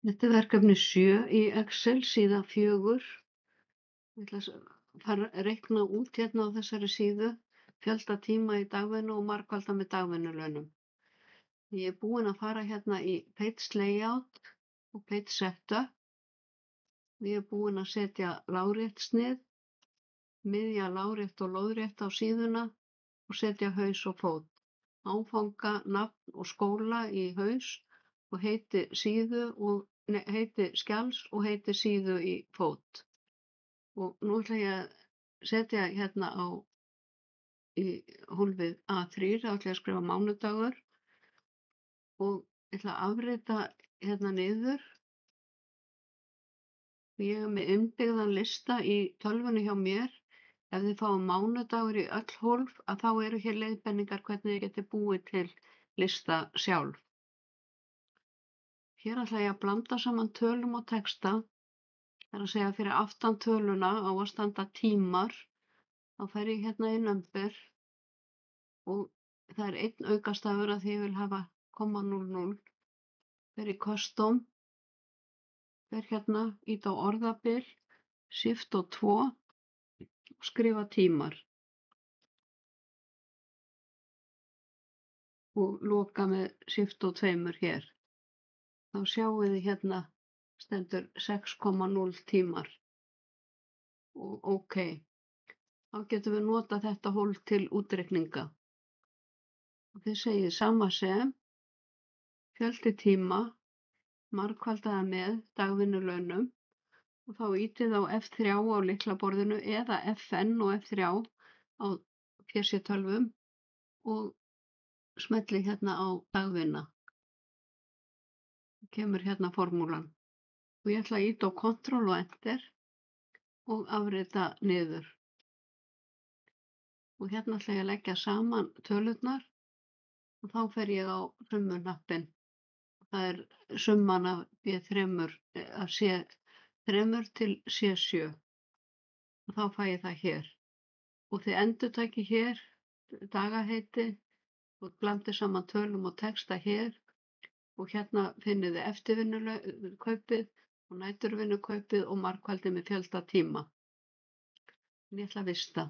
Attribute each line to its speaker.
Speaker 1: Þetta er verkefni 7 í Excel, síða 4. Ég ætla að fara að reikna út hérna á þessari síðu fjölda tíma í dagvinnu og margfalda með dagvinnulaunum. Ég er búin að fara hérna í Page Layout og Page Setup. Ég er búin að setja lárétt-snið, miðja lárétt og lóðrétt á síðuna og setja haus og fót. Áfanga, nafn og skóla í haus og heiti heiti skjals og heiti síðu í fót. Og nú ætla ég að setja hérna í hólfið A3, þá ætla ég að skrifa mánudagur og ég ætla að afrita hérna niður. Ég er með innbyggðan lista í tölvunni hjá mér. Ef þið fáum mánudagur í öll hólf þá eru hér leiðbeiningar hvernig þið getið búið til lista sjálf. Hér ætla ég að blanda saman tölum og texta. Það er að segja fyrir aftan töluna á að standa tímar. Þá fer ég hérna í number og það er einn aukastafur að því ég vil hafa 0,00. Fer í custom, fer hérna ít á orðabil, shift og 2 og skrifa tímar. Og loka með shift og 2 hér. Þá sjáum við hérna stendur 6,0 tímar og OK. Þá getum við nota þetta hólf til útreikninga. Og þið segið sama sem fjöldi tíma margfaldaða með dagvinnulaunum og þá ýtið á F3 á lyklaborðinu eða FN og F3 á PC-tölvum og smellið hérna á dagvinna. Kemur hérna formúlan. Og ég ætla að ýta á Ctrl og Enter og afrita niður. Og hérna ætla ég að leggja saman tölurnar og þá fer ég á summuhnappinn. Það er summan af C3 til C7 og þá fæ ég það hér. Og þið endurtakið hér dagaheiti og blandið saman tölum og texta hér og hérna finnið þið eftirvinnukaupið og næturvinnukaupið og margfaldið með fjölda tíma. En ég ætla að vista.